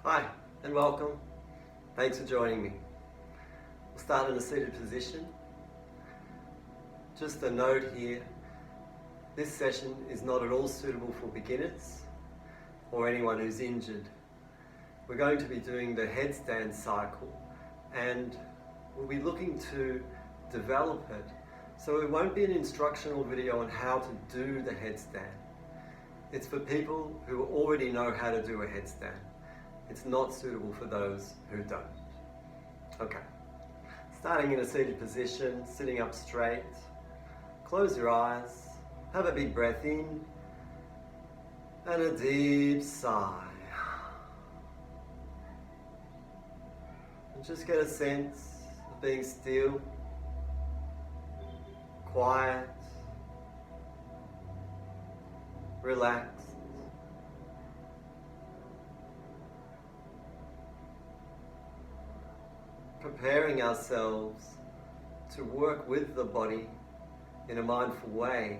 Hi and welcome. Thanks for joining me. We'll start in a seated position. Just a note here, this session is not at all suitable for beginners or anyone who's injured. We're going to be doing the Headstand Cycle and we'll be looking to develop it. So it won't be an instructional video on how to do the headstand. It's for people who already know how to do a headstand. It's not suitable for those who don't. Okay, starting in a seated position, sitting up straight. Close your eyes, have a big breath in and a deep sigh. And just get a sense of being still, quiet, relaxed. Preparing ourselves to work with the body in a mindful way.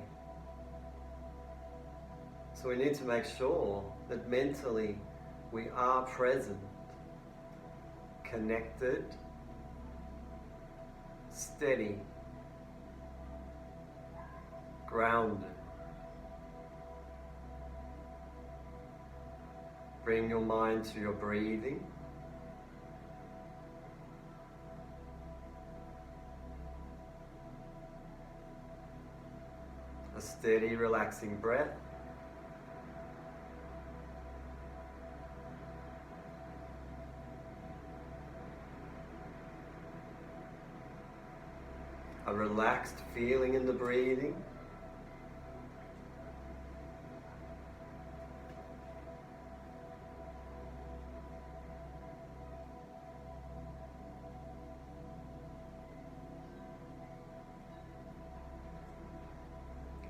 So we need to make sure that mentally we are present, connected, steady, grounded. Bring your mind to your breathing. A steady, relaxing breath. A relaxed feeling in the breathing.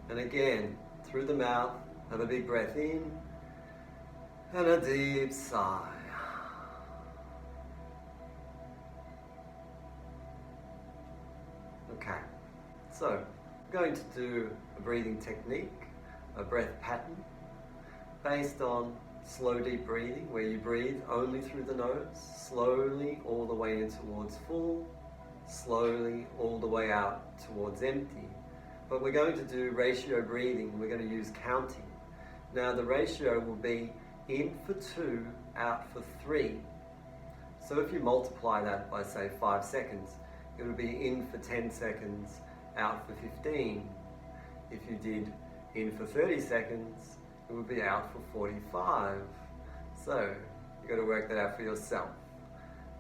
And again, through the mouth, have a big breath in and a deep sigh. Okay, so I'm going to do a breathing technique, a breath pattern, based on slow deep breathing, where you breathe only through the nose, slowly all the way in towards full, slowly all the way out towards empty. But we're going to do ratio breathing. We're going to use counting. Now the ratio will be in for 2, out for 3. So if you multiply that by say 5 seconds, it would be in for 10 seconds, out for 15. If you did in for 30 seconds, it would be out for 45. So you've got to work that out for yourself.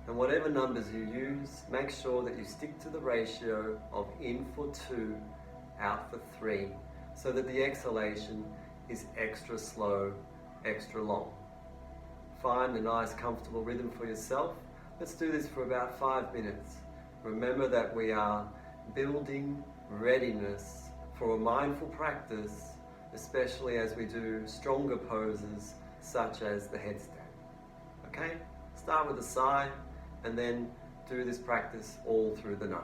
And whatever numbers you use, make sure that you stick to the ratio of in for 2, out for 3, so that the exhalation is extra slow, extra long. Find a nice comfortable rhythm for yourself. Let's do this for about 5 minutes. Remember that we are building readiness for a mindful practice, especially as we do stronger poses such as the headstand. Okay? Start with a sigh and then do this practice all through the nose.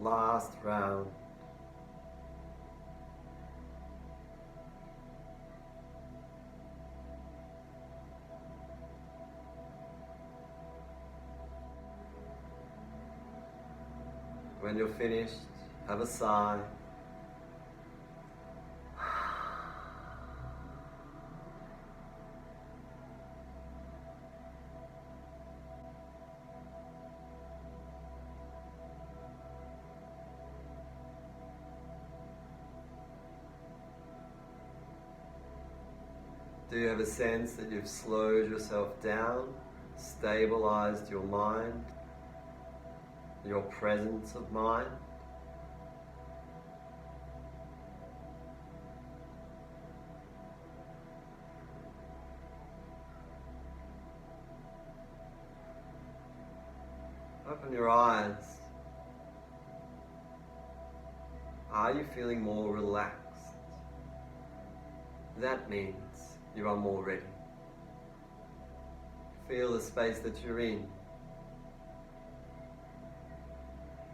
last round. When you're finished, have a sigh. Do you have a sense that you've slowed yourself down, stabilized your mind, your presence of mind? Open your eyes. Are you feeling more relaxed? That means you are more ready. Feel the space that you're in.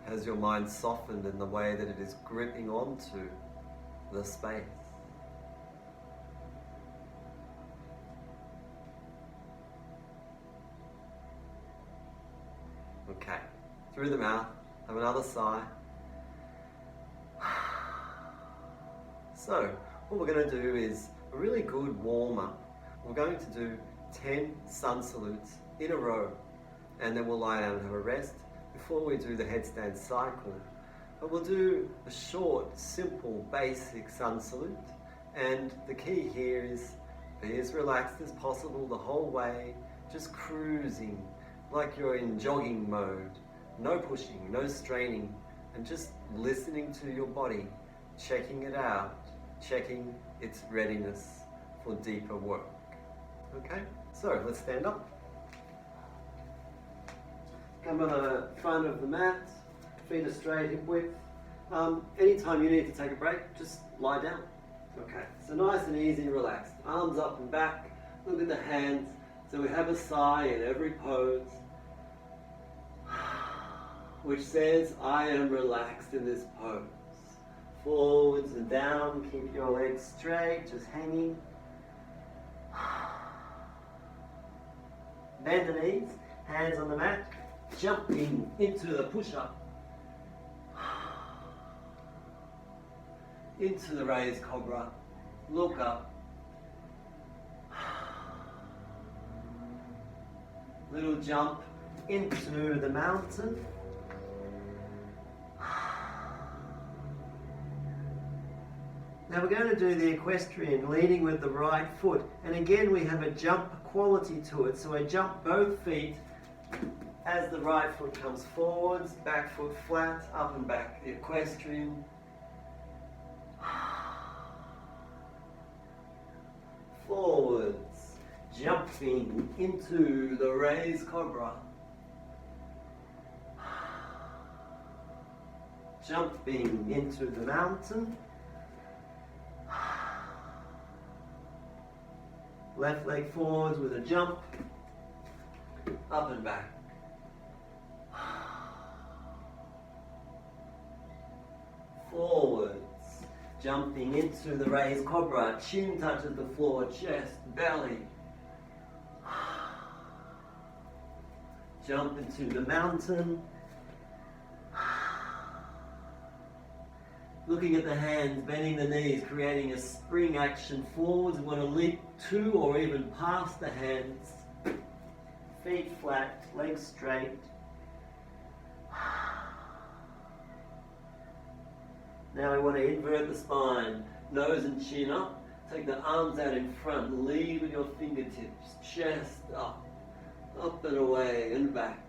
Has your mind softened in the way that it is gripping onto the space? Okay, through the mouth, have another sigh. So, what we're going to do is a really good warm-up. We're going to do 10 sun salutes in a row, and then we'll lie down and have a rest before we do the headstand cycle. But we'll do a short, simple, basic sun salute, and the key here is be as relaxed as possible the whole way, just cruising like you're in jogging mode. No pushing, no straining, and just listening to your body, checking it out, checking its readiness for deeper work. Okay, so let's stand up. Come on the front of the mat, feet are straight, hip width. Anytime you need to take a break, just lie down. Okay, so nice and easy, relaxed. Arms up and back, look at the hands. So we have a sigh in every pose, which says, I am relaxed in this pose. Forwards and down, keep your legs straight, just hanging. Bend the knees, hands on the mat, jumping into the push-up. Into the raised cobra, look up. Little jump into the mountain. Now we're going to do the equestrian, leading with the right foot. And again we have a jump quality to it. So I jump both feet as the right foot comes forwards, back foot flat, up and back. The equestrian. Forwards, jumping into the raised cobra. Jumping into the mountain. Left leg forwards with a jump, up and back. Forwards, jumping into the raised cobra, chin touches the floor, chest, belly. Jump into the mountain. Looking at the hands, bending the knees, creating a spring action forwards. We want to leap to or even past the hands. Feet flat, legs straight. Now we want to invert the spine, nose and chin up. Take the arms out in front, lead with your fingertips, chest up, up and away and back.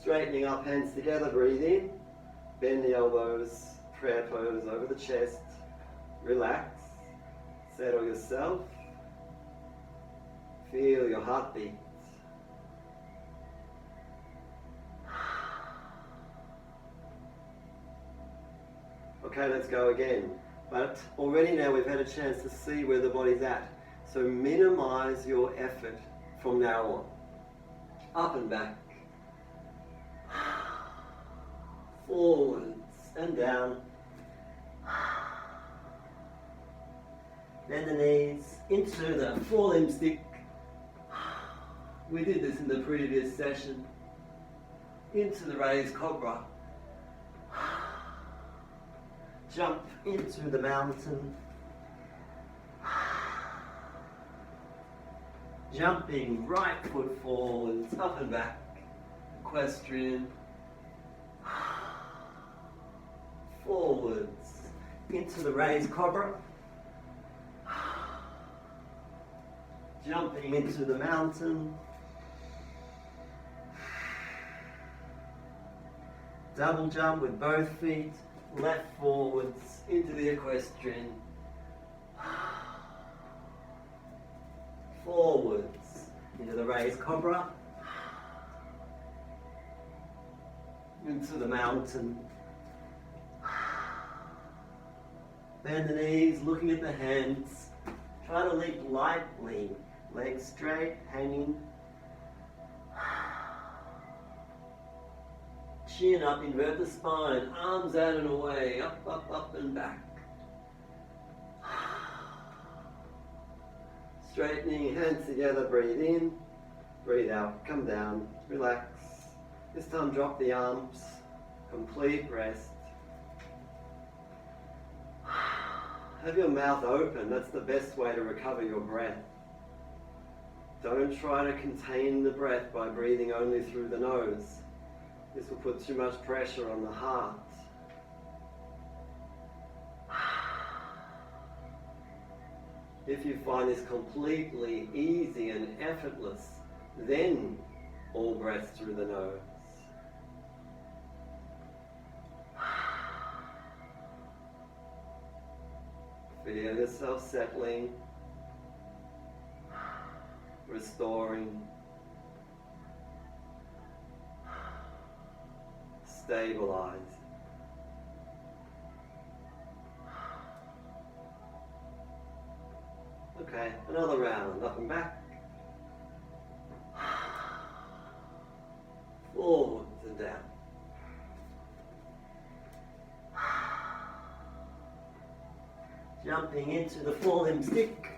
Straightening up, hands together, breathe in. Bend the elbows, prayer pose over the chest. Relax. Settle yourself. Feel your heartbeat. Okay, let's go again. But already now we've had a chance to see where the body's at. So minimize your effort from now on. up and back, forwards and down. Bend the knees into the forelimb stick. We did this in the previous session. Into the raised cobra. Jump into the mountain. Jumping right foot forwards, up and back. Equestrian. Forwards into the raised cobra. Jumping into the mountain. Double jump with both feet, left forwards into the equestrian. Forwards into the raised cobra. Into the mountain. Bend the knees, looking at the hands. Try to leap lightly. Legs straight, hanging. Chin up, invert the spine. Arms out and away. Up, up, up and back. Straightening, hands together, breathe in. Breathe out, come down, relax. This time drop the arms. Complete rest. Have your mouth open. That's the best way to recover your breath. Don't try to contain the breath by breathing only through the nose. This will put too much pressure on the heart. If you find this completely easy and effortless, then all breath through the nose. Feel yourself settling, restoring, stabilize. Okay, another round, up and back. Forwards and down. Jumping into the forelimb stick.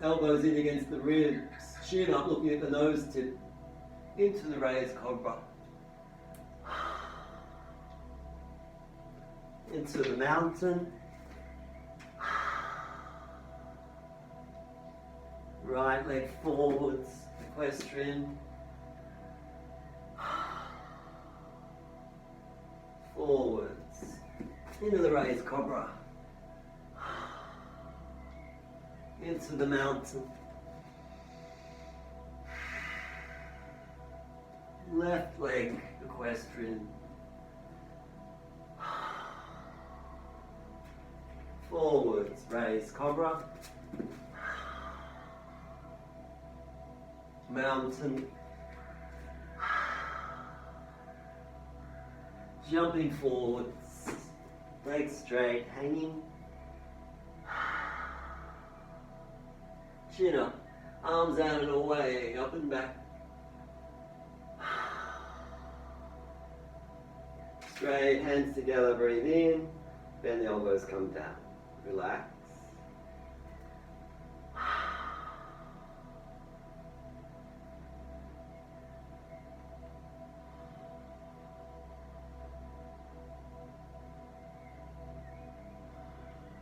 Elbows in against the ribs. Chin up, looking at the nose tip. Into the raised cobra. Into the mountain. Right leg forwards, equestrian. Forwards. Into the raised cobra. Into the mountain. Left leg, equestrian. Forwards, raised cobra. Mountain. Jumping forwards, legs straight, hanging. Chin up, arms out and away, up and back. Straight, hands together, breathe in. Bend the elbows, come down. Relax.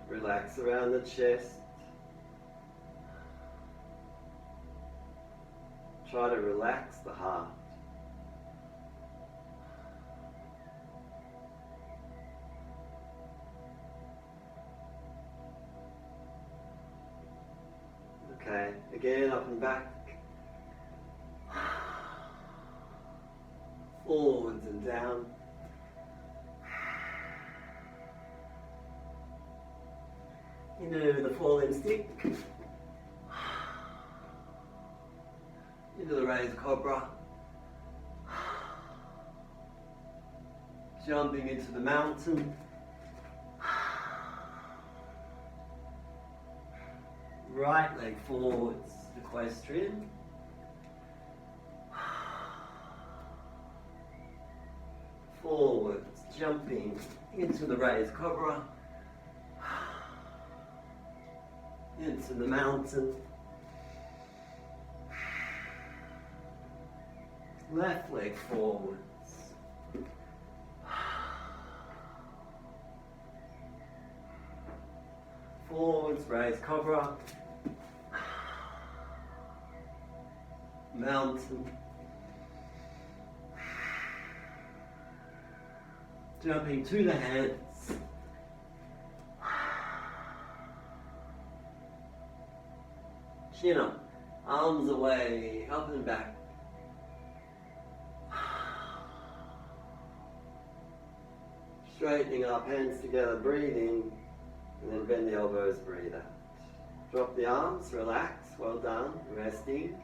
Relax around the chest. Try to relax the heart. Okay, again up and back. Forwards and down. Into the forelimb stick. Into the raised cobra. Jumping into the mountain. Right leg forwards, equestrian. forwards, jumping into the raised cobra, into the mountain, left leg forwards, forwards, raised cobra, mountain, jumping to the hands, chin up, arms away, up and back, straightening up, hands together, breathe in, and then bend the elbows, breathe out. Drop the arms, relax, well done, resting.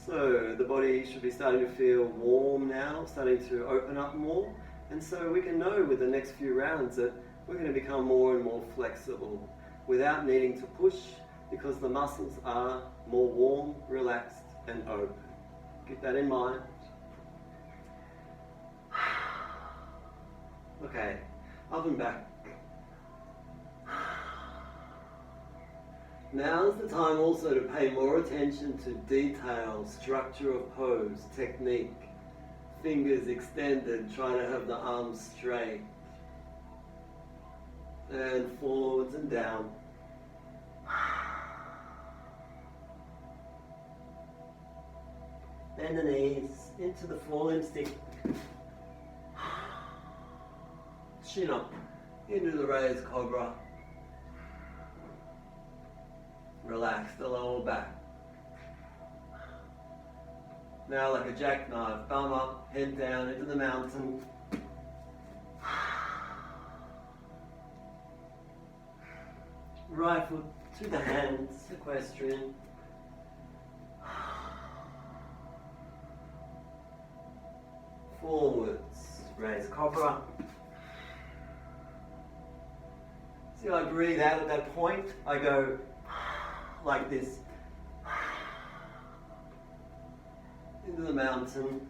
So the body should be starting to feel warm now, starting to open up more. And so we can know with the next few rounds that we're going to become more and more flexible without needing to push, because the muscles are more warm, relaxed and open. Keep that in mind. Okay, up and back. Now's the time also to pay more attention to detail, structure of pose, technique, fingers extended, trying to have the arms straight, and forwards and down. Bend the knees into the forelimb stick, chin up into the raised cobra. Relax the lower back. Now like a jackknife, bum up, head down into the mountain. Right foot to the hands, equestrian. Forwards, raise cobra. See, I breathe out at that point, I go like this, into the mountain,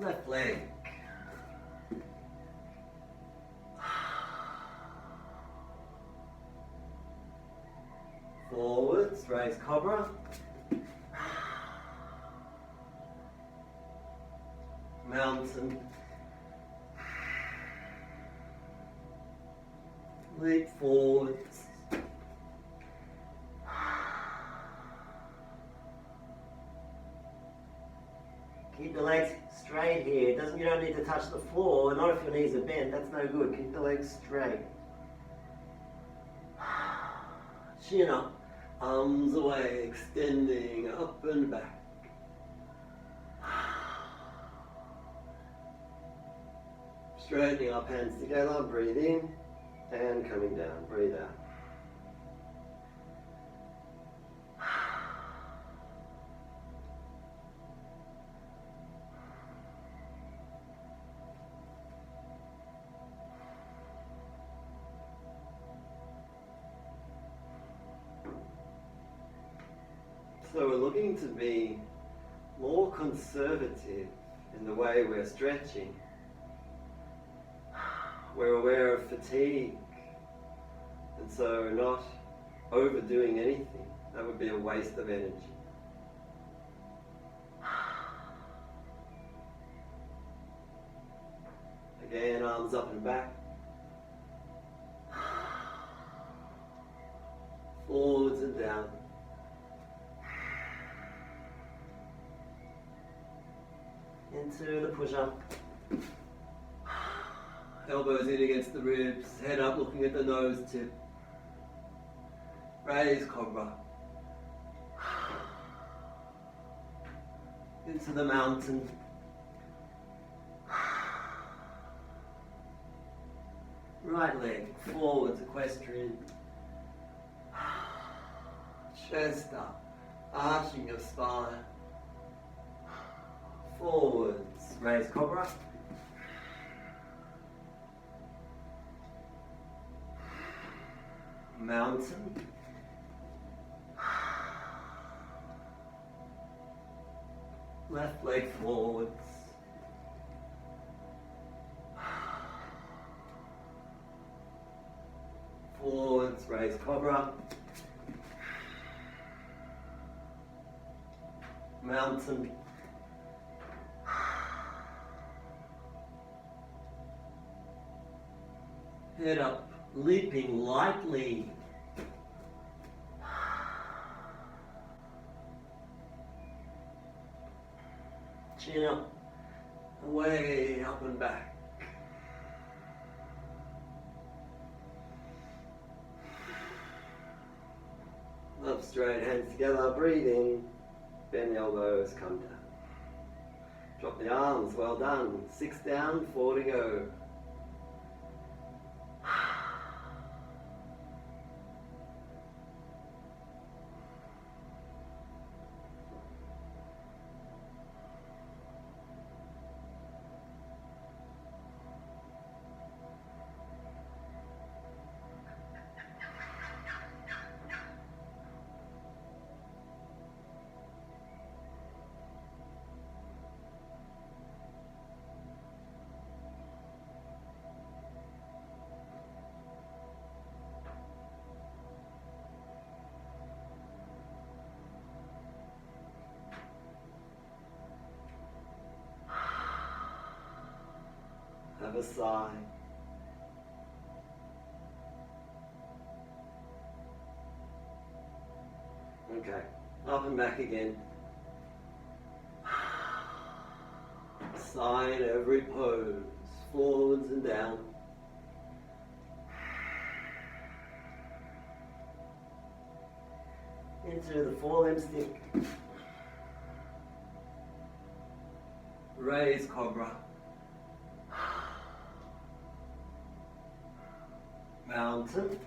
left leg, forwards, raise cobra, mountain, leap forwards, keep the legs straight here. You don't need to touch the floor, not if your knees are bent, that's no good. Keep the legs straight. Chin up, arms away, extending up and back. Straightening up, hands together, breathe in. And coming down, breathe out. So we're looking to be more conservative in the way we're stretching. We're aware of fatigue, and so not overdoing anything. That would be a waste of energy. Again, arms up and back. Forwards and down. Into the push-up. Elbows in against the ribs, head up looking at the nose tip. Raise cobra. Into the mountain. Right leg forwards, equestrian. Chest up, arching your spine. Forwards, raise cobra. Mountain. Left leg forwards. Forwards, raise cobra. Mountain. Head up, leaping lightly. Chin up, way up and back. Up straight, hands together, breathe in. Bend the elbows, come down. Drop the arms, well done. 6 down, 4 to go. Have a sigh. Okay, up and back again. Sigh in every pose, forwards and down. Into the forelimb stick. Raise cobra. Mountain.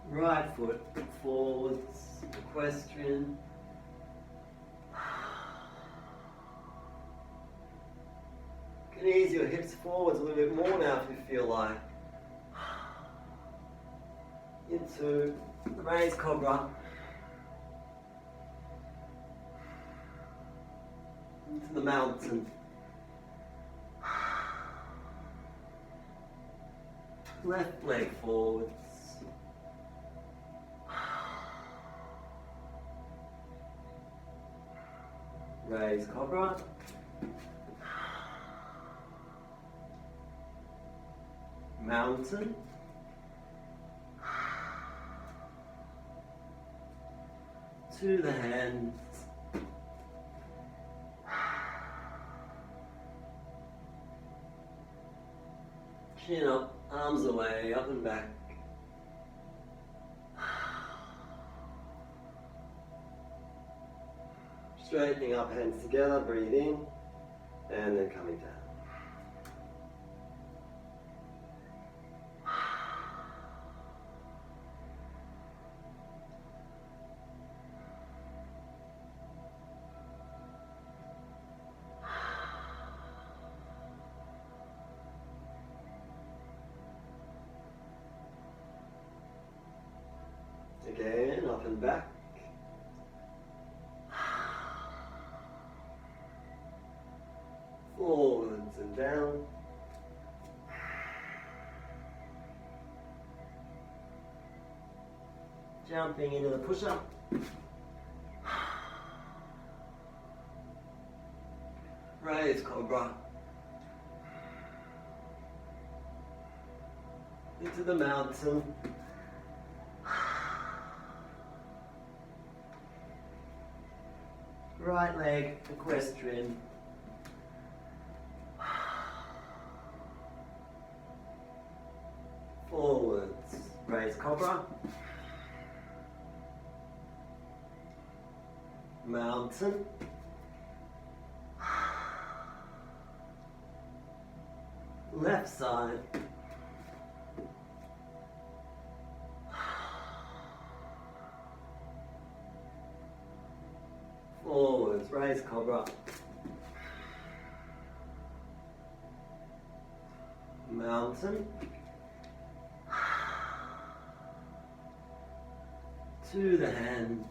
Right foot forwards, equestrian. You can ease your hips forwards a little bit more now if you feel like. Into the raised cobra. Into the mountain. Left leg forwards. Raise cobra. Mountain. To the hands. Chin up, arms away, up and back. Straightening up, hands together, breathe in, and then coming down. Again, up and back. Forwards and down. Jumping into the push-up. Raise cobra. Into the mountain. Right leg, equestrian. Forwards, raise cobra. Mountain. Left side. Forwards, raise cobra. Mountain. To the hands.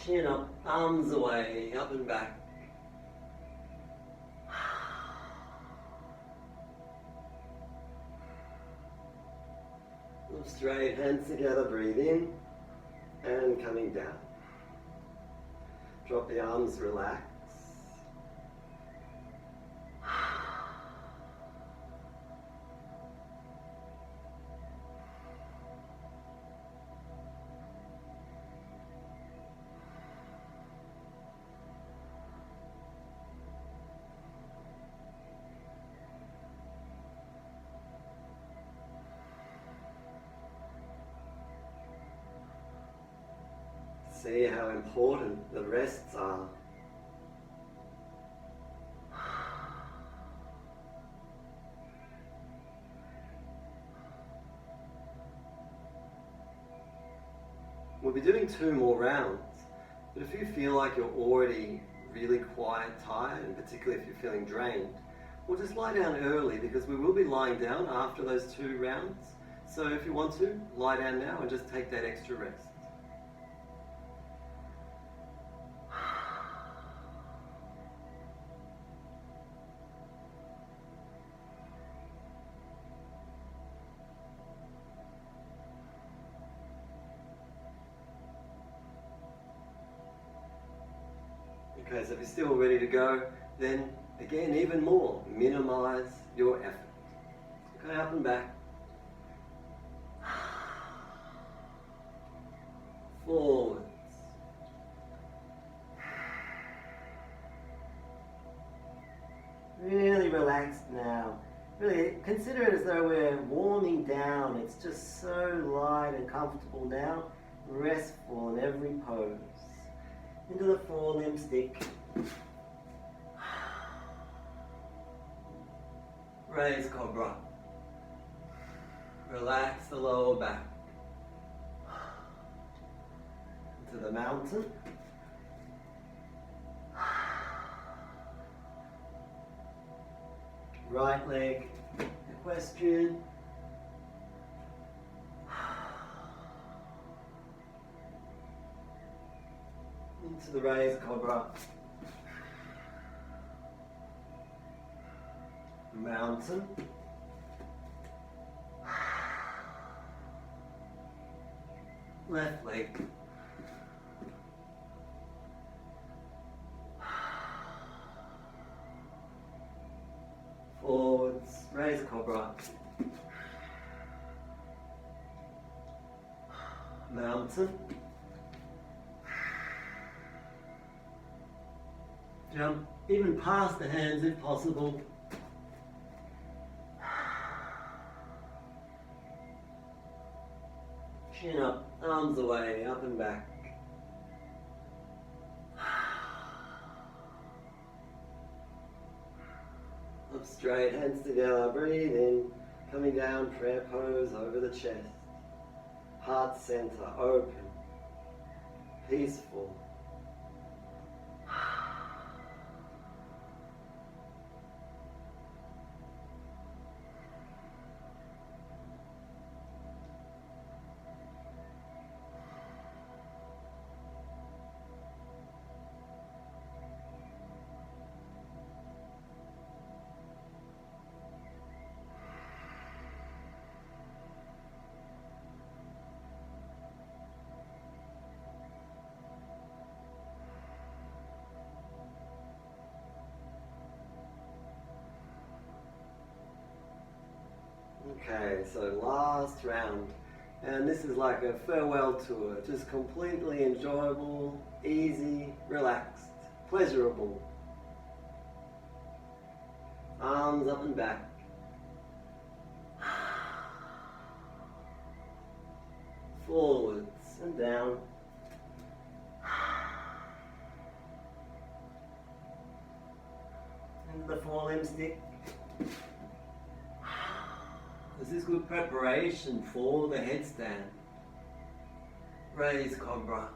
Chin up, arms away, up and back. Look straight, hands together, breathe in and coming down. Drop the arms, relax. See how important the rests are. We'll be doing 2 more rounds, but if you feel like you're already really quite tired, and particularly if you're feeling drained, we'll just lie down early because we will be lying down after those 2 rounds. So if you want to, lie down now and just take that extra rest. Okay, so if you're still ready to go, then again, even more, minimize your effort. Okay, up and back. Forwards. Really relaxed now. Really consider it as though we're warming down. It's just so light and comfortable now. Restful in every pose. Into the forelimb stick. Raise cobra. Relax the lower back. Into the mountain. Right leg, equestrian. Into the raised cobra. Mountain. Left leg. Forwards, raised cobra. Mountain. Jump even past the hands if possible. Chin up, arms away, up and back. Up straight, hands together, breathe in, coming down, prayer pose over the chest. Heart center, open, peaceful. Okay, so last round, and this is like a farewell tour, just completely enjoyable, easy, relaxed, pleasurable. Arms up and back. Forwards and down. into the forelimb stick. This is good preparation for the headstand. Raise cobra.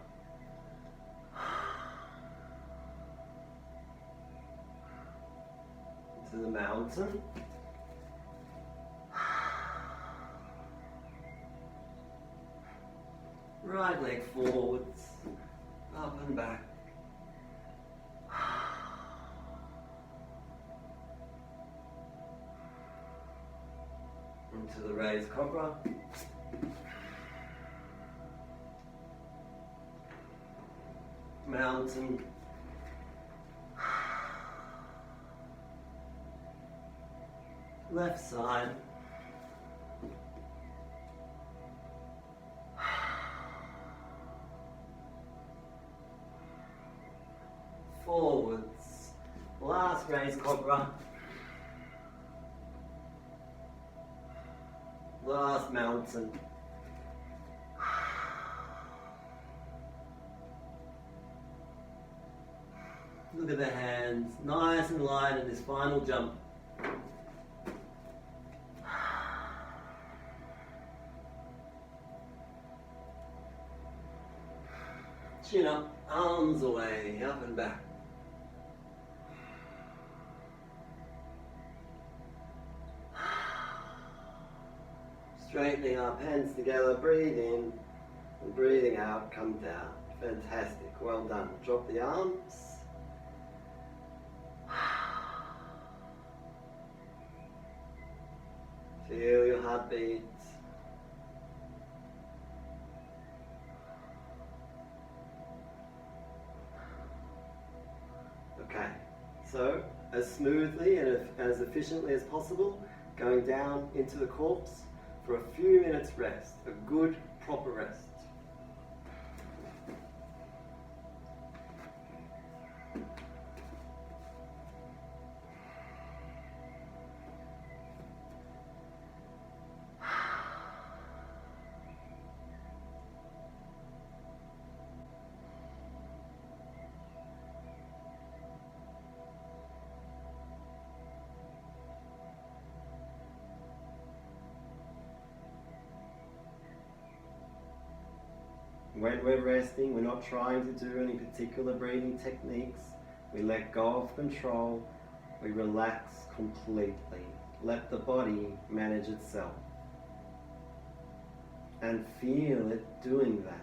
Into the mountain. Right leg forwards, up and back. Into the raised cobra. Mountain. Left side. Forwards. Last raised cobra. Last mountain. Look at the hands, nice and light in this final jump. Chin up, arms away, up and back. Straightening up, hands together, breathe in, and breathing out, come down. Fantastic, well done. Drop the arms. Feel your heartbeat. Okay, so as smoothly and as efficiently as possible, going down into the corpse for a few minutes rest, a good proper rest. When we're resting, we're not trying to do any particular breathing techniques. We let go of control. We relax completely. Let the body manage itself. And feel it doing that.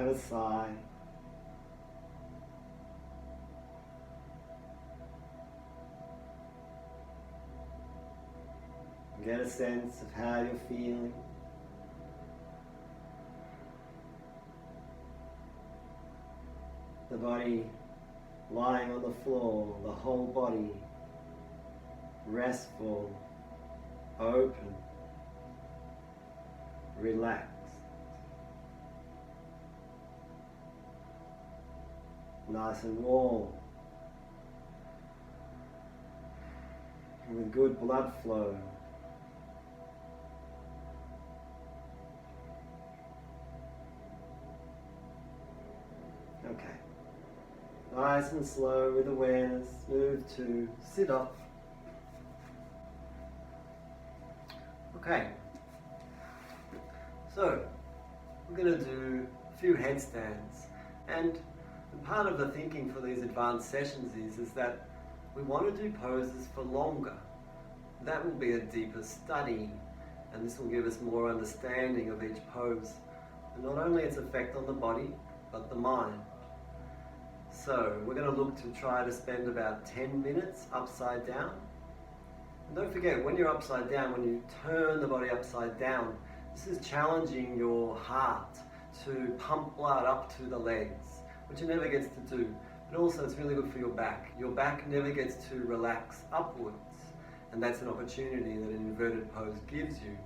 have a sigh. Get a sense of how you're feeling. The body lying on the floor, the whole body restful, open, relaxed. Nice and warm, with good blood flow. Okay. Nice and slow with awareness, move to sit up. Okay. So, we're going to do a few headstands. And part of the thinking for these advanced sessions is that we want to do poses for longer. That will be a deeper study, and this will give us more understanding of each pose. And not only its effect on the body, but the mind. So we're going to look to try to spend about 10 minutes upside down. And don't forget, when you're upside down, when you turn the body upside down, this is challenging your heart to pump blood up to the legs, which it never gets to do. But also it's really good for your back. Your back never gets to relax upwards, and that's an opportunity that an inverted pose gives you.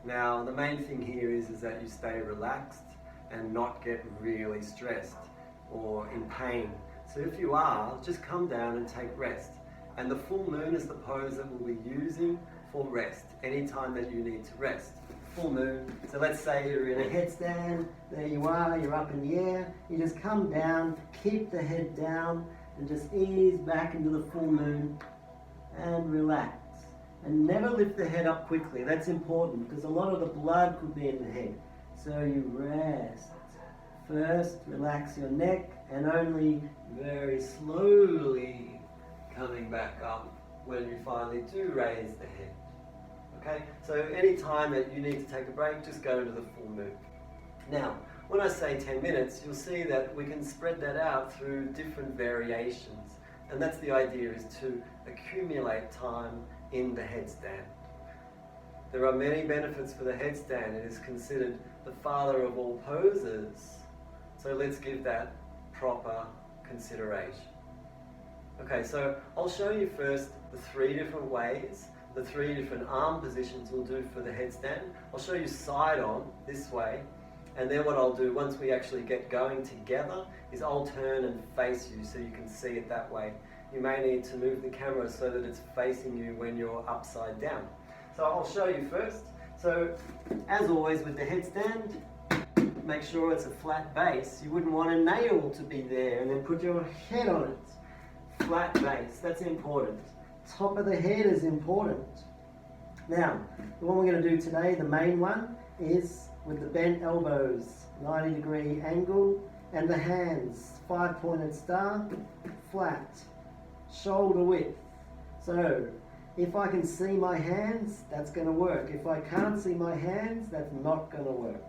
Now, the main thing here is that you stay relaxed and not get really stressed or in pain. So if you are, just come down and take rest. And the full moon is the pose that we'll be using for rest, anytime that you need to rest. Full moon. So let's say you're in a headstand, there you are, you're up in the air, you just come down, keep the head down, and just ease back into the full moon and relax. And never lift the head up quickly, that's important, because a lot of the blood could be in the head. So you rest. First, relax your neck, and only very slowly coming back up when you finally do raise the head. Okay, so any time that you need to take a break, just go into the full moon. Now, when I say 10 minutes, you'll see that we can spread that out through different variations. And that's the idea, is to accumulate time in the headstand. There are many benefits for the headstand. It is considered the father of all poses. So let's give that proper consideration. Okay, so I'll show you first the 3 different ways, the 3 different arm positions we'll do for the headstand. I'll show you side on, this way, and then what I'll do once we actually get going together is I'll turn and face you so you can see it that way. You may need to move the camera so that it's facing you when you're upside down. So I'll show you first. So as always with the headstand, make sure it's a flat base. You wouldn't want a nail to be there, and then put your head on it. Flat base, that's important. Top of the head is important. Now, the one we're going to do today, the main one, is with the bent elbows, 90-degree angle, and the hands, 5-pointed star, flat, shoulder width. So, if I can see my hands, that's going to work. If I can't see my hands, that's not going to work.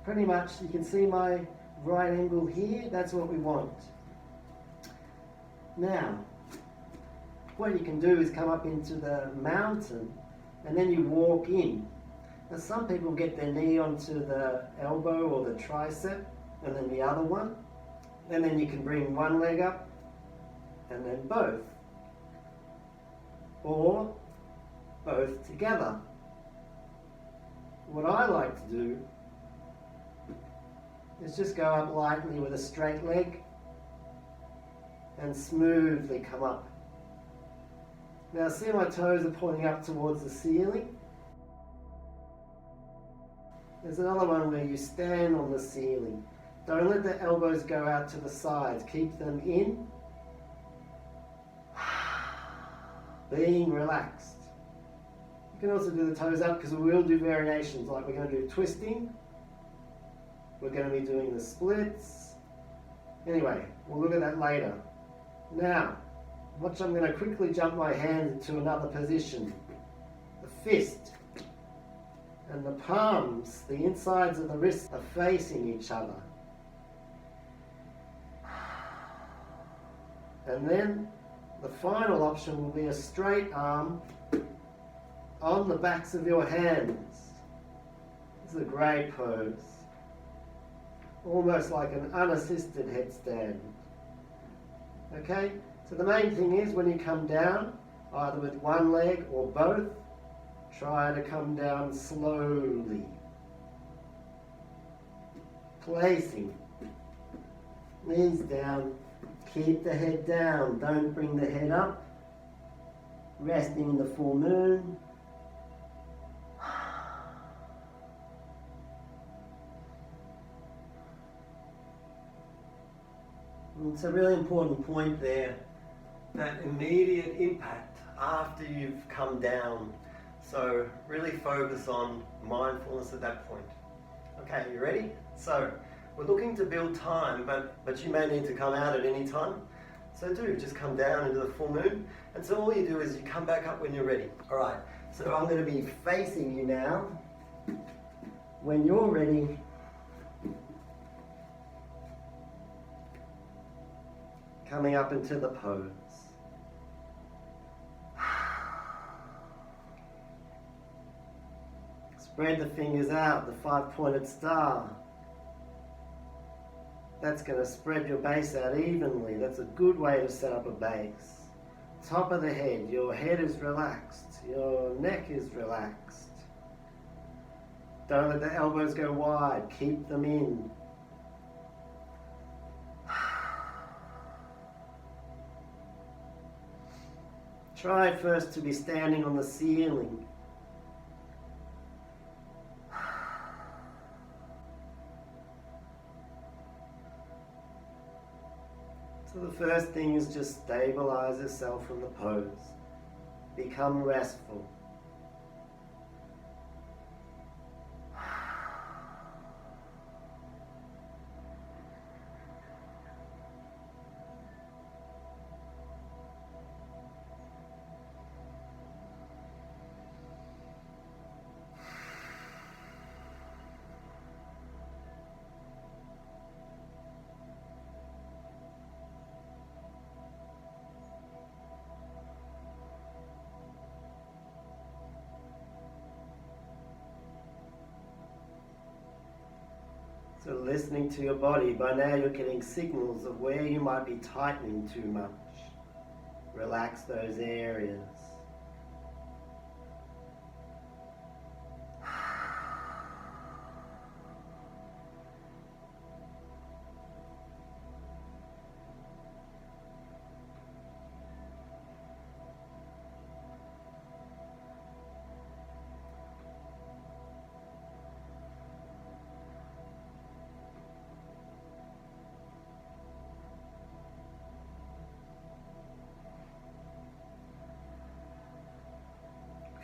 Pretty much, you can see my right angle here, that's what we want. Now, what you can do is come up into the mountain and then you walk in. Now some people get their knee onto the elbow or the tricep and then the other one. And then you can bring one leg up and then both. Or both together. What I like to do is just go up lightly with a straight leg and smoothly come up. Now see, my toes are pointing up towards the ceiling. There's another one where you stand on the ceiling. Don't let the elbows go out to the sides. Keep them in. Being relaxed. You can also do the toes up because we will do variations, like we're going to do twisting. We're going to be doing the splits. Anyway, we'll look at that later. Now, watch, I'm going to quickly jump my hand into another position. The fist. And the palms, the insides of the wrists are facing each other. And then the final option will be a straight arm on the backs of your hands. This is a great pose. Almost like an unassisted headstand. Okay? So the main thing is when you come down, either with one leg or both, try to come down slowly. Placing. Knees down. Keep the head down. Don't bring the head up. Resting in the full moon. It's a really important point there, that immediate impact after you've come down. So really focus on mindfulness at that point. Okay, you ready? So we're looking to build time, but you may need to come out at any time. So just come down into the full moon. And so all you do is you come back up when you're ready. All right, so I'm going to be facing you now. When you're ready, coming up into the pose. Spread the fingers out, the five-pointed star. That's going to spread your base out evenly. That's a good way to set up a base. Top of the head, your head is relaxed, your neck is relaxed. Don't let the elbows go wide, keep them in. Try first to be standing on the ceiling. So the first thing is just stabilize yourself from the pose. Become restful. So listening to your body, by now you're getting signals of where you might be tightening too much. Relax those areas.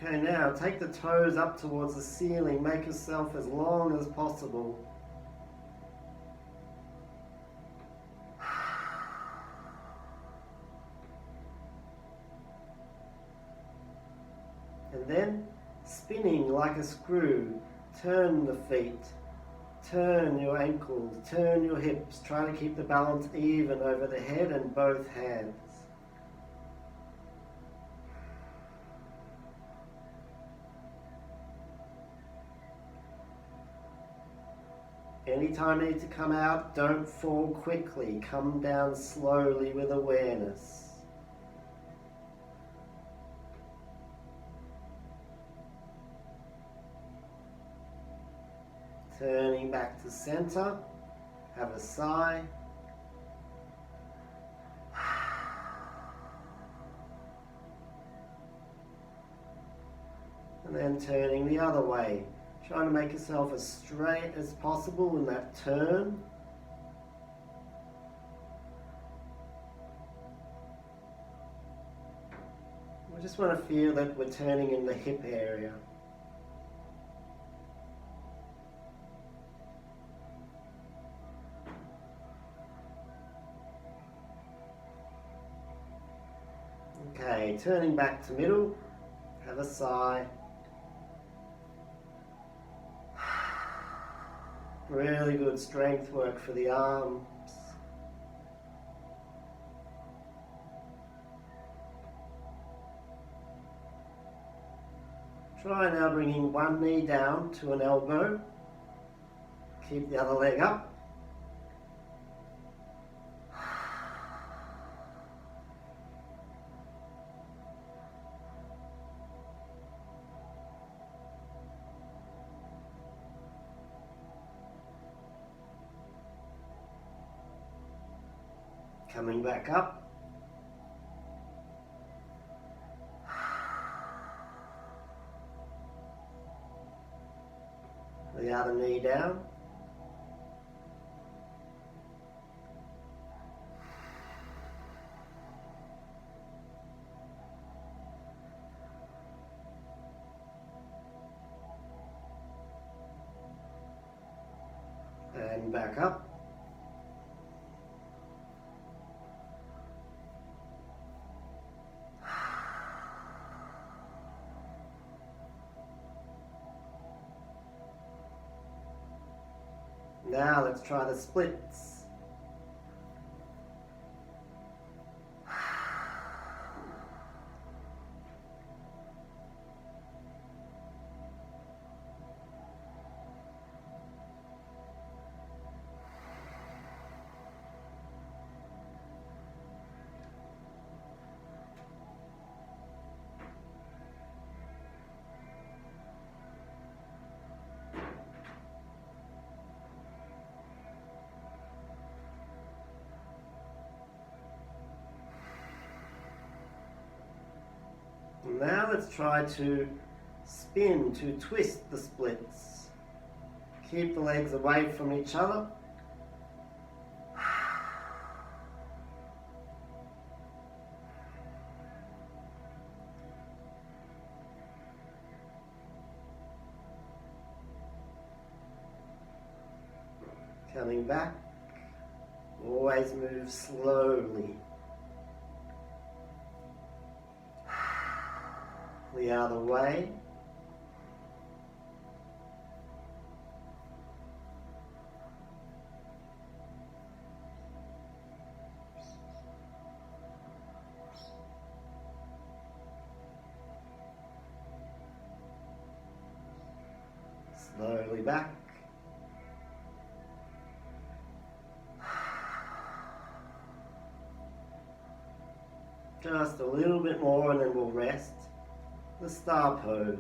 Okay, now take the toes up towards the ceiling. Make yourself as long as possible. And then, spinning like a screw, turn the feet, turn your ankles, turn your hips. Try to keep the balance even over the head and both hands. Anytime you need to come out, don't fall quickly. Come down slowly with awareness. Turning back to center. Have a sigh. And then turning the other way. Trying to make yourself as straight as possible in that turn. We just want to feel that we're turning in the hip area. Okay, turning back to middle. Have a sigh. Really good strength work for the arms. Try now bringing one knee down to an elbow. Keep the other leg up. Coming back up. The other knee down. And back up. Now let's try the splits. Now let's try to spin, to twist the splits. Keep the legs away from each other. Coming back, always move slowly. The other way. Slowly back. Just a little bit more and then we'll rest. The star pose.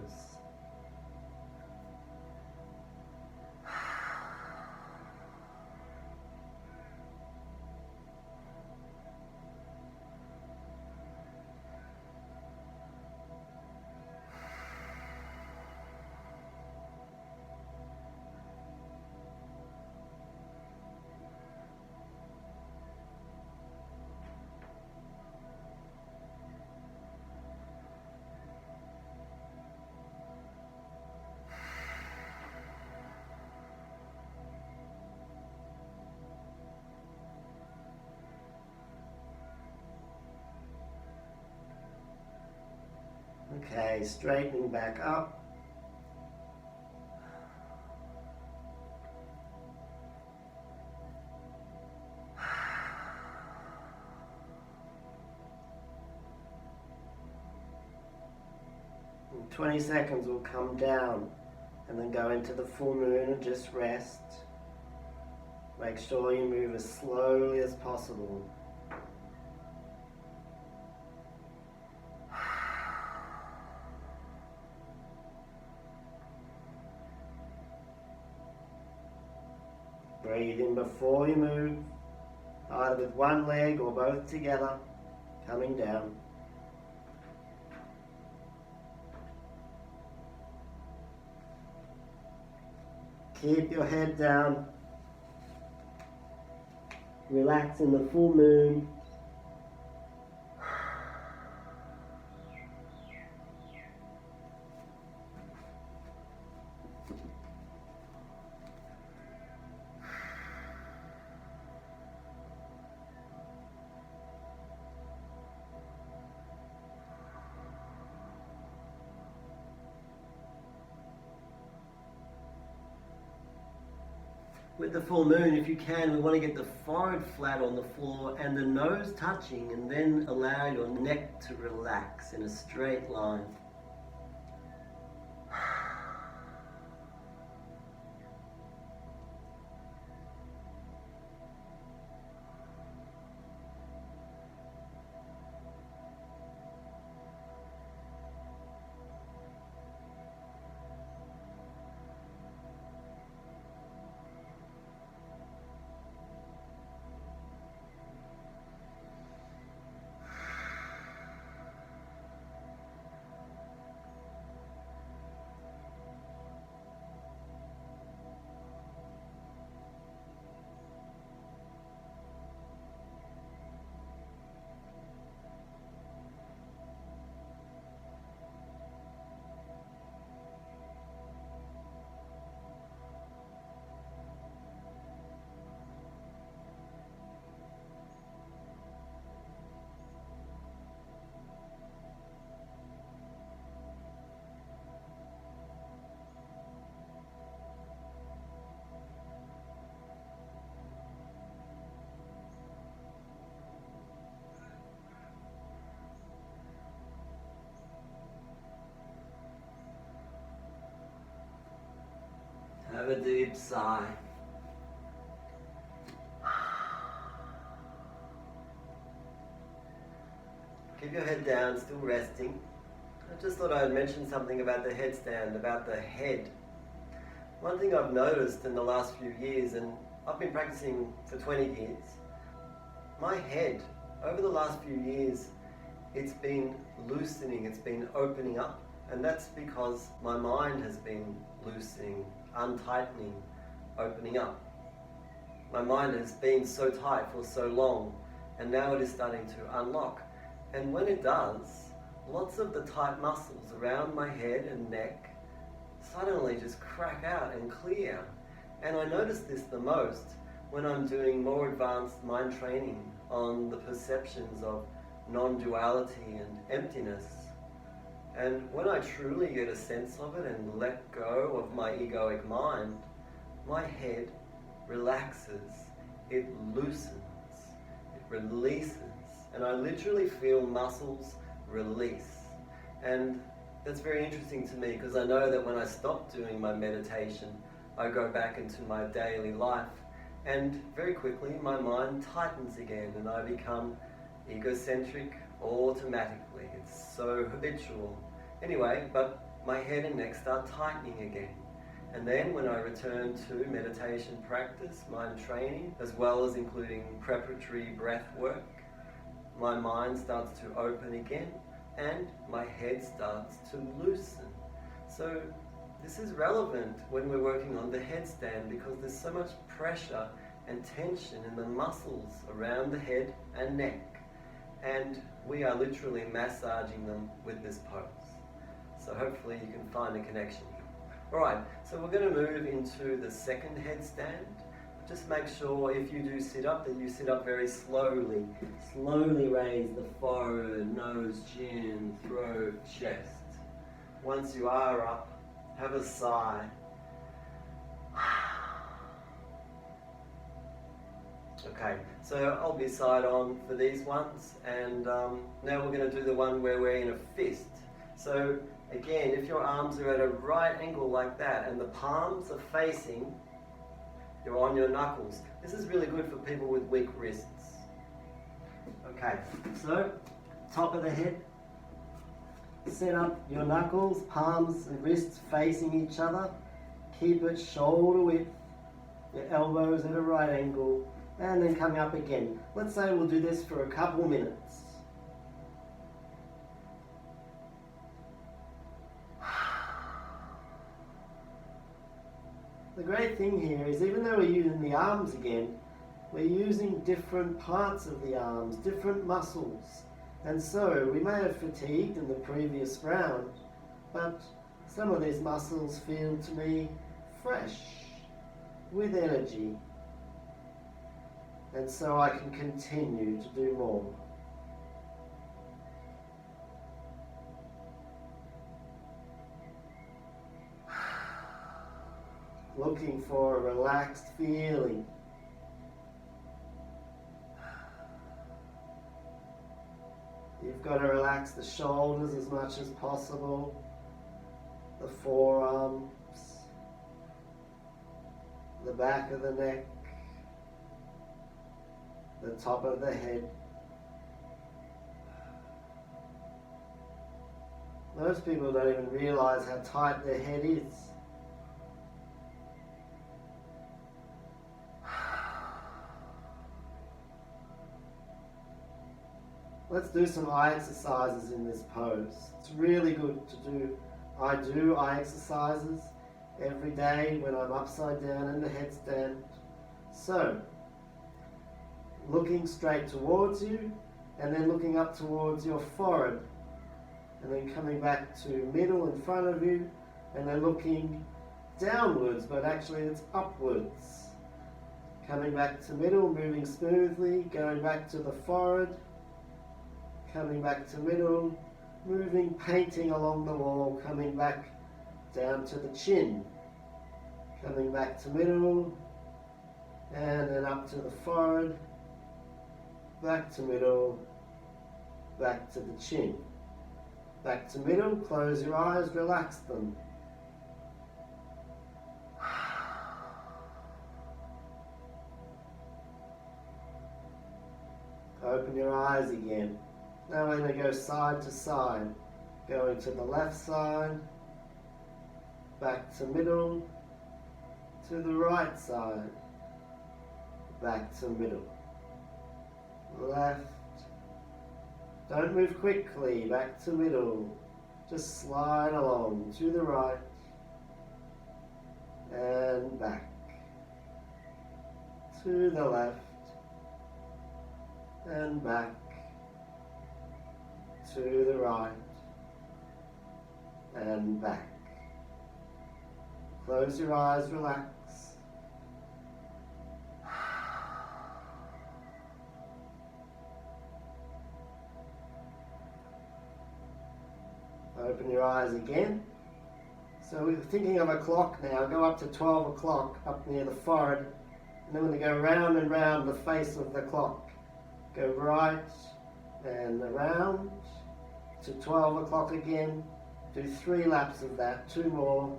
Okay, straightening back up. In 20 seconds we'll come down and then go into the full moon and just rest. Make sure you move as slowly as possible. Breathe in before you move, either with one leg or both together, coming down. Keep your head down. Relax in the full moon. with the full moon, if you can, we want to get the forehead flat on the floor and the nose touching, and then allow your neck to relax in a straight line. Have a deep sigh. Keep your head down, still resting. I just thought I'd mention something about the headstand, about the head. One thing I've noticed in the last few years, and I've been practicing for 20 years, my head, over the last few years, it's been loosening, it's been opening up. And that's because my mind has been loosening, untightening, opening up. My mind has been so tight for so long, and now it is starting to unlock. And when it does, lots of the tight muscles around my head and neck suddenly just crack out and clear. And I notice this the most when I'm doing more advanced mind training on the perceptions of non-duality and emptiness. And when I truly get a sense of it and let go of my egoic mind, my head relaxes, it loosens, it releases, and I literally feel muscles release. And that's very interesting to me, because I know that when I stop doing my meditation, I go back into my daily life, and very quickly my mind tightens again and I become egocentric automatically. It's so habitual. Anyway, but my head and neck start tightening again. And then when I return to meditation practice, mind training, as well as including preparatory breath work, my mind starts to open again and my head starts to loosen. So this is relevant when we're working on the headstand, because there's so much pressure and tension in the muscles around the head and neck, and we are literally massaging them with this pose. So hopefully you can find a connection. Alright, so we're going to move into the second headstand. Just make sure if you do sit up that you sit up very slowly. Slowly raise the forehead, nose, chin, throat, chest. Once you are up, have a sigh. Okay, so I'll be side on for these ones, and now we're going to do the one where we're in a fist. So again, if your arms are at a right angle like that and the palms are facing, you're on your knuckles. This is really good for people with weak wrists. Okay, so top of the head, set up your knuckles, palms and wrists facing each other. Keep it shoulder width, your elbows at a right angle, and then coming up again. Let's say we'll do this for a couple minutes. The great thing here is, even though we're using the arms again, we're using different parts of the arms, different muscles. And so we may have fatigued in the previous round, but some of these muscles feel to me fresh, with energy. And so I can continue to do more. looking for a relaxed feeling. You've got to relax the shoulders as much as possible, the forearms, the back of the neck, the top of the head. Most people don't even realize how tight their head is. Let's do some eye exercises in this pose. It's really good to do. I do eye exercises every day when I'm upside down in the headstand. So, looking straight towards you, and then looking up towards your forehead, and then coming back to middle in front of you, and then looking downwards, but actually it's upwards. Coming back to middle, moving smoothly, going back to the forehead, coming back to middle, moving, painting along the wall, coming back down to the chin, coming back to middle, and then up to the forehead, back to middle, back to the chin. Back to middle, close your eyes, relax them. Open your eyes again. Now we're going to go side to side. Going to the left side, back to middle, to the right side, back to middle, left. Don't move quickly, back to middle. Just slide along to the right and back. To the left and back. To the right and back. Close your eyes, relax. Open your eyes again. So we're thinking of a clock now. Go up to 12 o'clock up near the forehead, and then we're going to go round and round the face of the clock. Go right and around to 12 o'clock again. Do 3 laps of that, 2 more.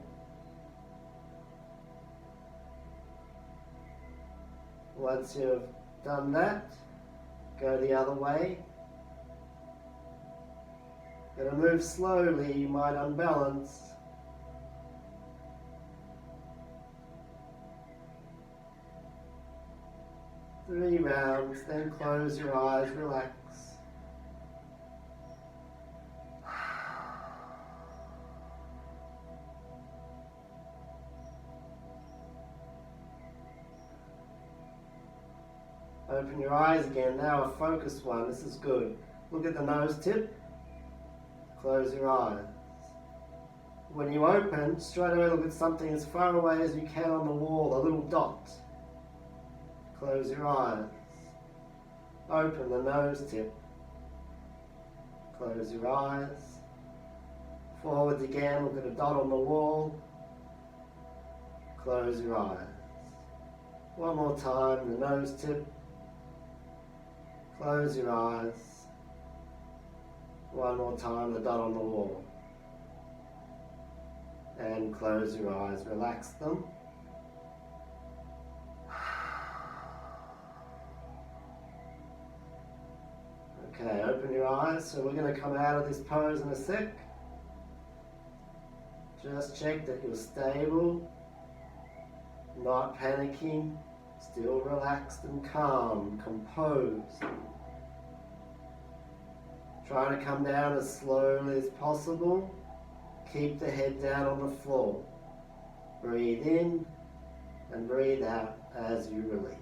Once you've done that, go the other way. Going to move slowly, you might unbalance. Three rounds, then close your eyes, relax. Open your eyes again, now a focused one, this is good. Look at the nose tip. Close your eyes. When you open, straight away look at something as far away as you can on the wall, a little dot. Close your eyes. Open the nose tip. Close your eyes. Forwards again, look at a dot on the wall. Close your eyes. One more time, the nose tip. Close your eyes. One more time, the dot on the wall. And close your eyes, relax them. Okay, open your eyes. So we're going to come out of this pose in a sec. Just check that you're stable, not panicking, still relaxed and calm, composed. Try to come down as slowly as possible. Keep the head down on the floor. Breathe in and breathe out as you release.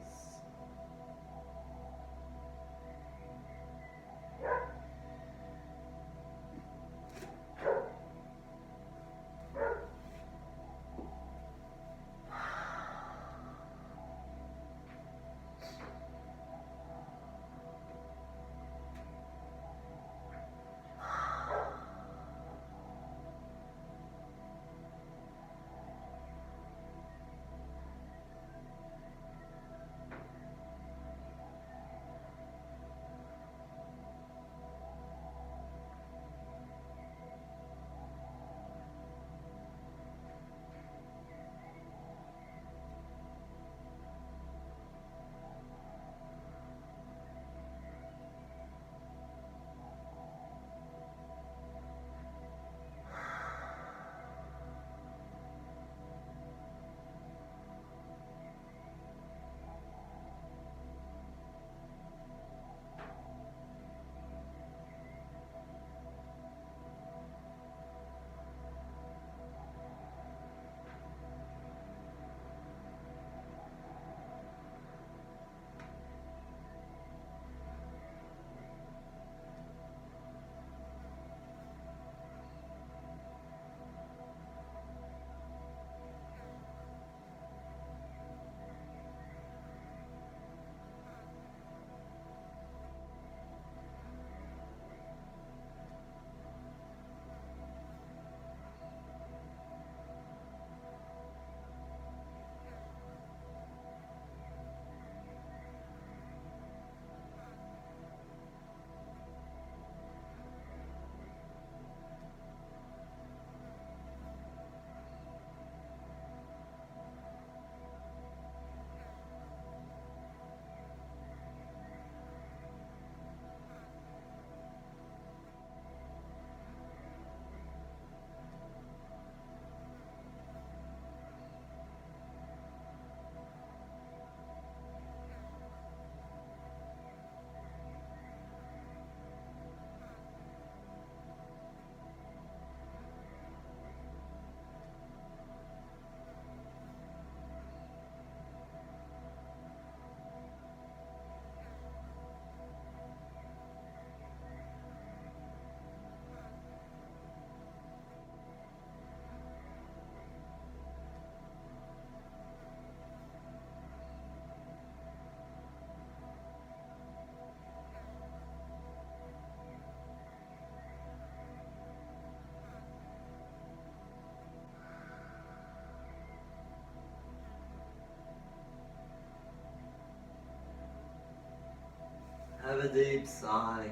Have a deep sigh.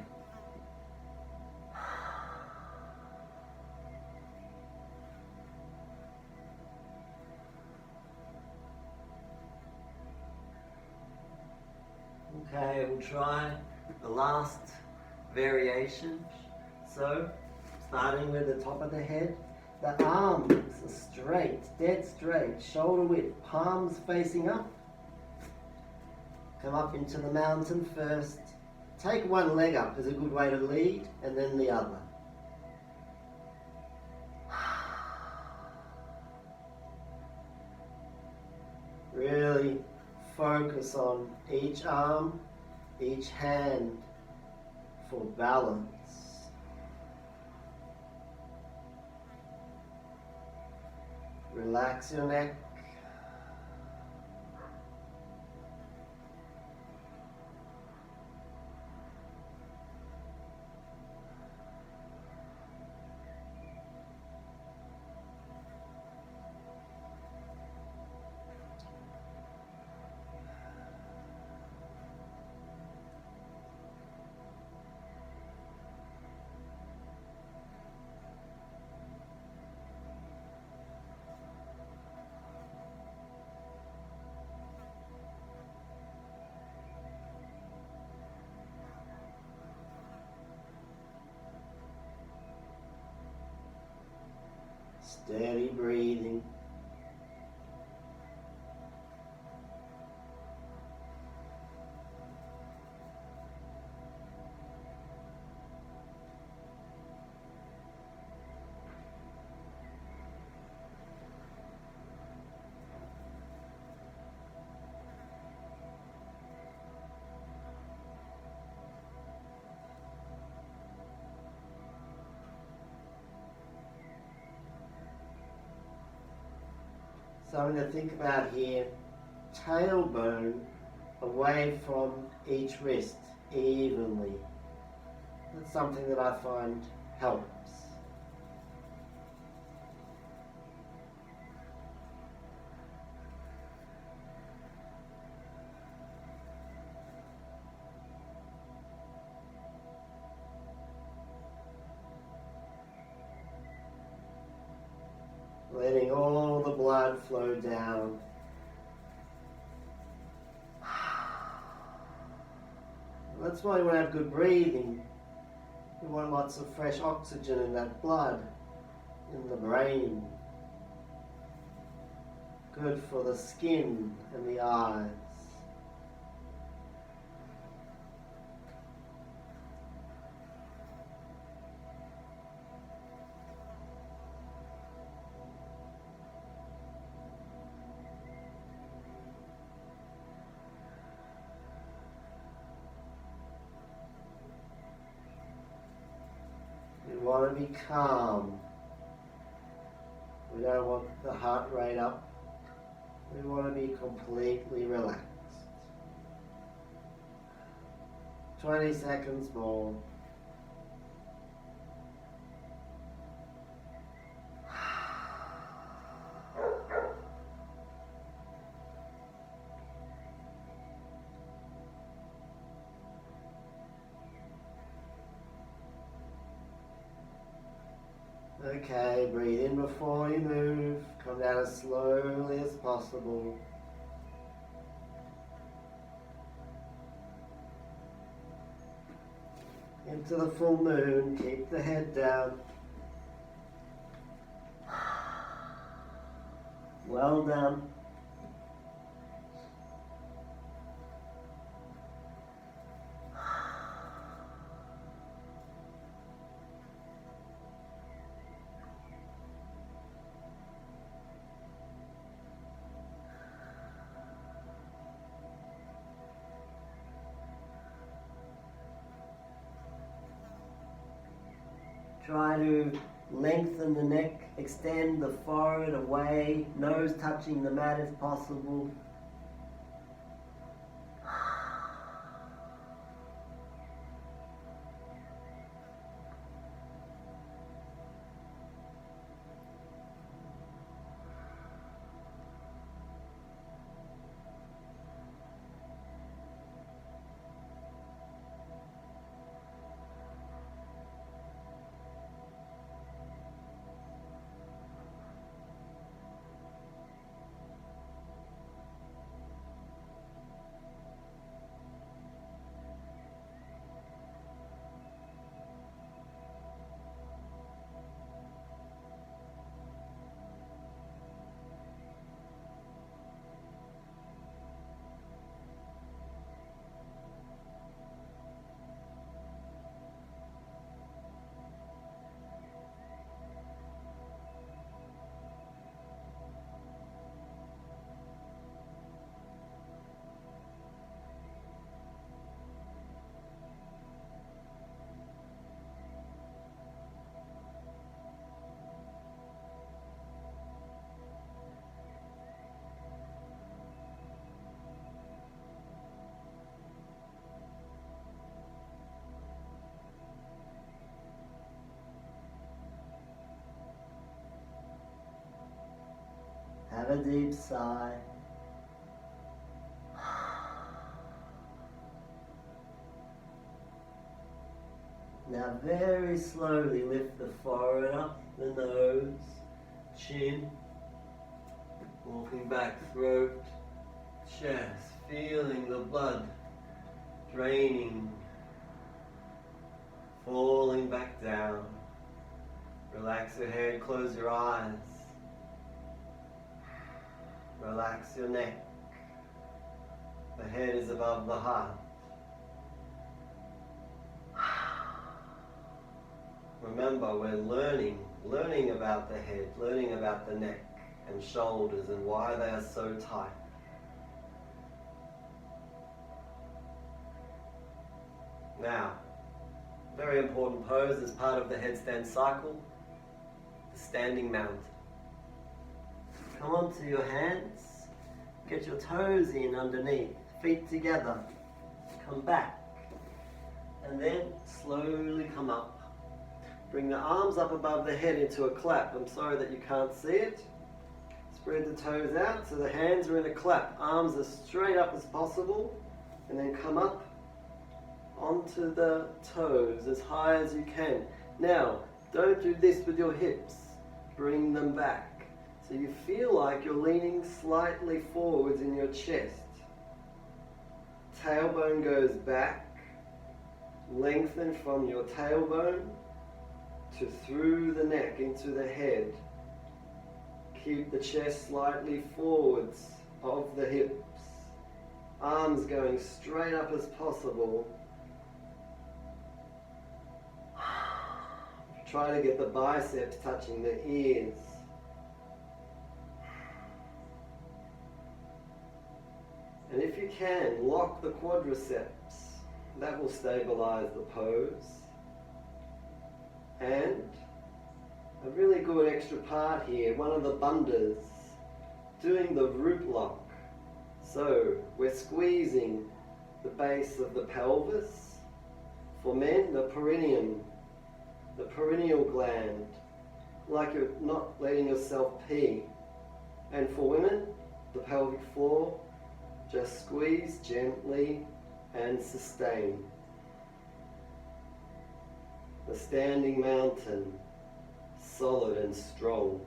Okay, we'll try the last variation. So, starting with the top of the head, the arms are straight, dead straight, shoulder width, palms facing up. Come up into the mountain first. Take one leg up is a good way to lead, and then the other. Really focus on each arm, each hand for balance. Relax your neck. Steady breathing. Something to think about here, tailbone away from each wrist evenly. That's something that I find helps. Letting all the blood flow down. That's why we want to have good breathing. We want lots of fresh oxygen in that blood, in the brain. Good for the skin and the eyes. We want to be calm. We don't want the heart rate up. We want to be completely relaxed. 20 seconds more. Okay, breathe in before you move. Come down as slowly as possible. Into the full moon, keep the head down. Well done. Try to lengthen the neck, extend the forehead away, nose touching the mat if possible. Have a deep sigh. Now very slowly lift the forehead up, the nose, chin, walking back throat, chest, feeling the blood draining, falling back down. Relax your head, close your eyes. Relax your neck. The head is above the heart. Remember, we're learning about the head, learning about the neck and shoulders and why they are so tight. Now, very important pose as part of the headstand cycle, the standing mountain. Come onto your hands, get your toes in underneath, feet together, come back, and then slowly come up. Bring the arms up above the head into a clap. I'm sorry that you can't see it. Spread the toes out so the hands are in a clap. Arms as straight up as possible, and then come up onto the toes as high as you can. Now, don't do this with your hips. Bring them back. So you feel like you're leaning slightly forwards in your chest. Tailbone goes back. Lengthen from your tailbone to through the neck into the head. Keep the chest slightly forwards of the hips. Arms going straight up as possible. Try to get the biceps touching the ears. And if you can, lock the quadriceps. That will stabilize the pose. And a really good extra part here, one of the bandhas, doing the root lock. So we're squeezing the base of the pelvis. For men, the perineum, the perineal gland, like you're not letting yourself pee. And for women, the pelvic floor, just squeeze gently and sustain. The standing mountain, solid and strong.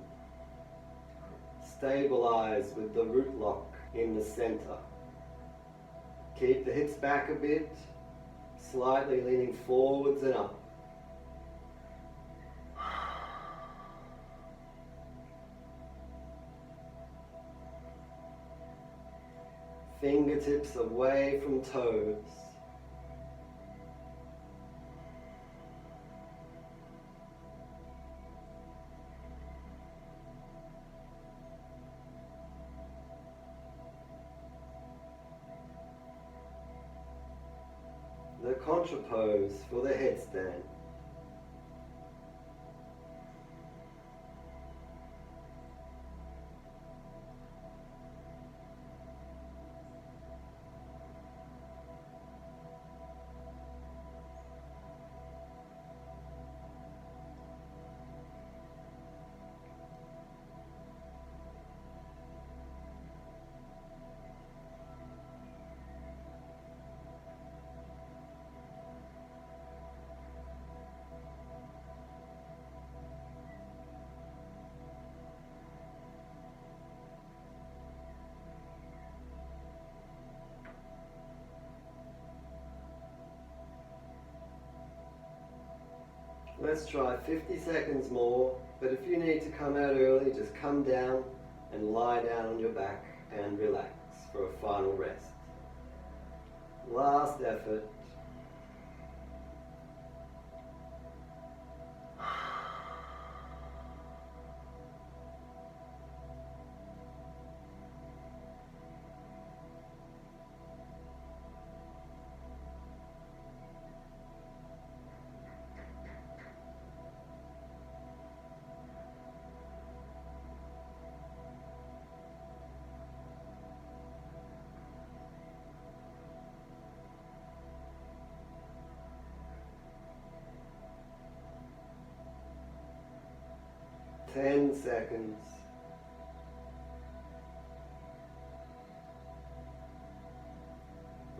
Stabilize with the root lock in the center. Keep the hips back a bit, slightly leaning forwards and up. Fingertips away from toes. The contra pose for the headstand. Let's try 50 seconds more, but if you need to come out early, just come down and lie down on your back and relax for a final rest. Last effort. Ten seconds.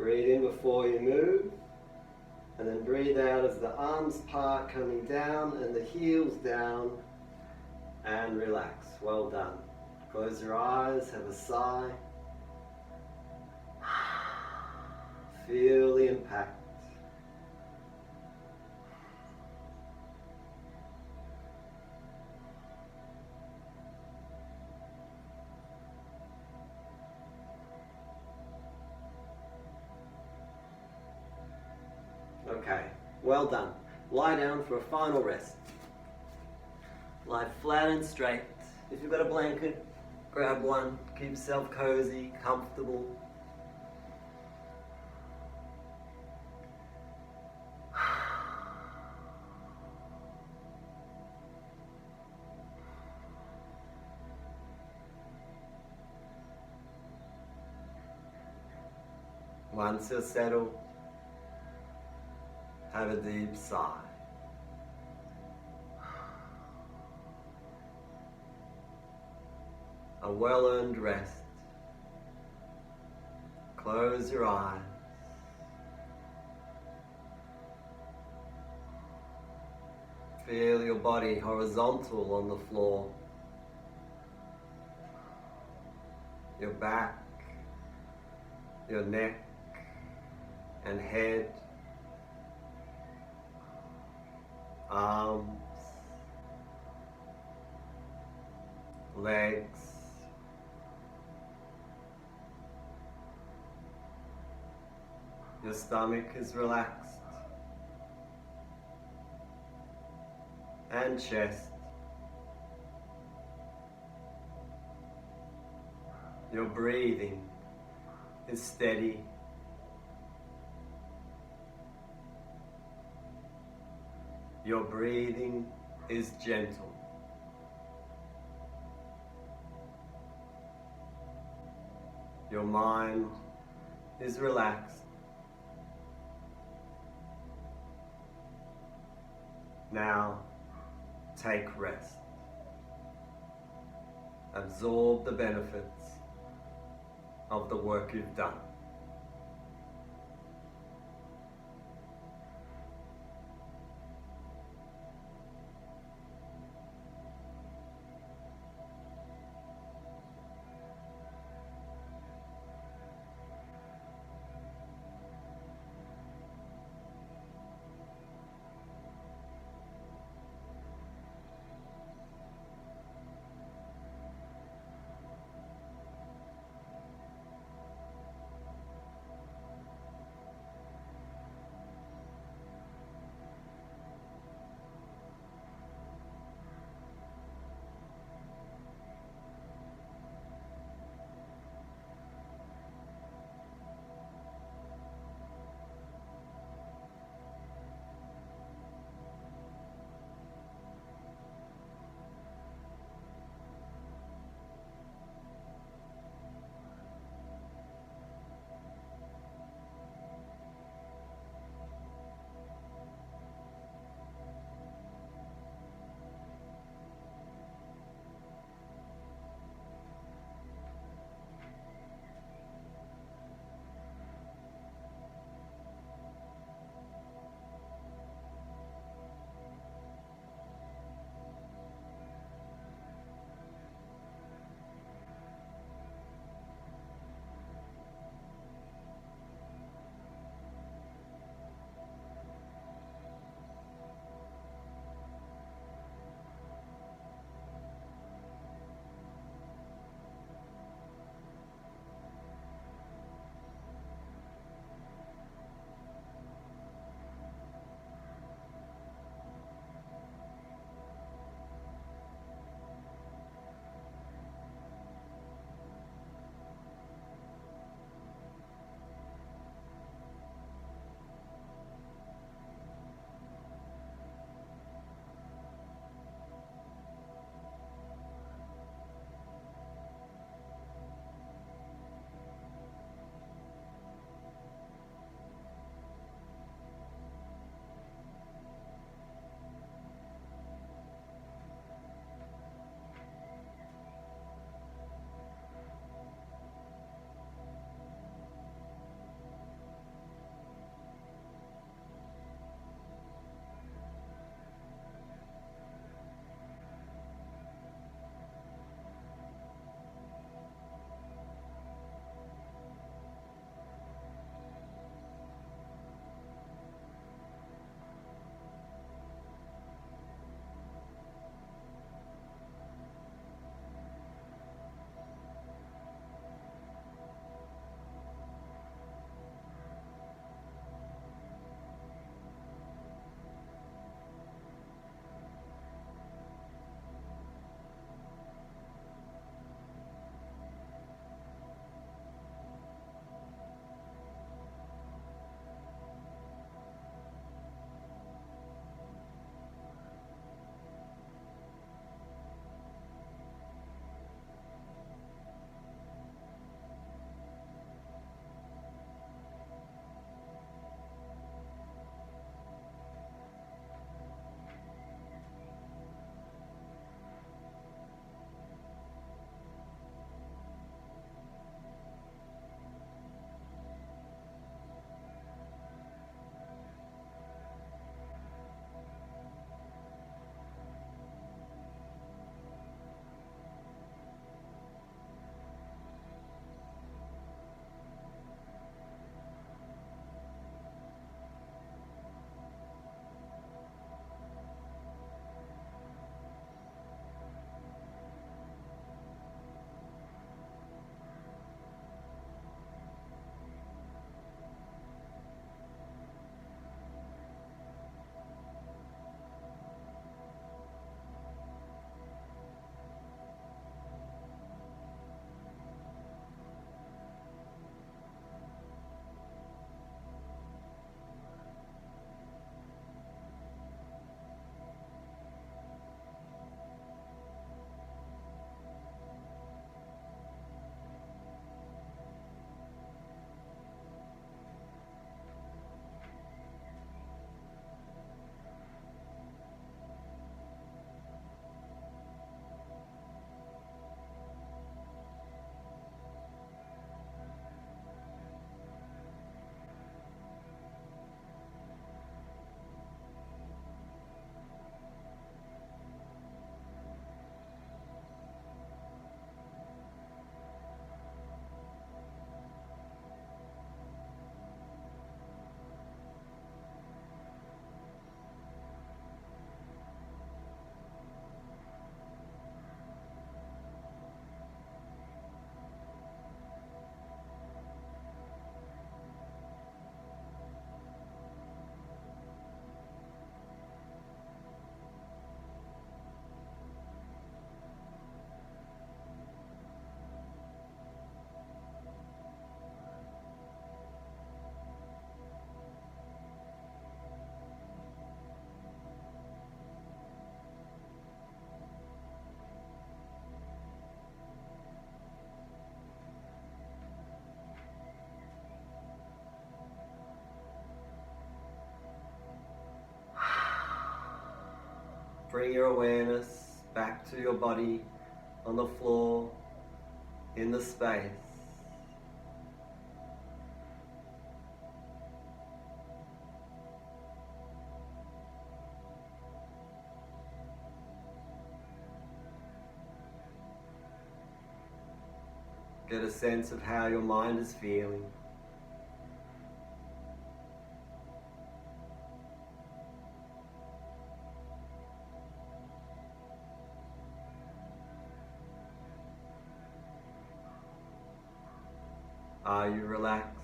Breathe in before you move, and then breathe out as the arms part, coming down and the heels down, and relax. Well done. Close your eyes, have a sigh. Feel the impact. Okay, well done. Lie down for a final rest. Lie flat and straight. If you've got a blanket, grab one. Keep yourself cozy, comfortable. Once you're settled, have a deep sigh. A well-earned rest. Close your eyes. Feel your body horizontal on the floor. Your back, your neck and head, arms, legs, your stomach is relaxed, and chest. Your breathing is steady. Your breathing is gentle. Your mind is relaxed. Now, take rest. Absorb the benefits of the work you've done. bring your awareness back to your body on the floor, in the space. Get a sense of how your mind is feeling. Are you relaxed?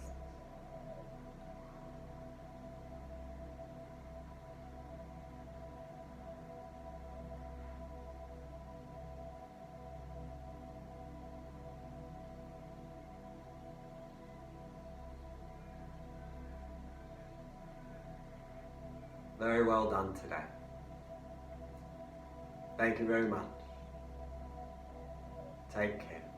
Very well done today. Thank you very much. Take care.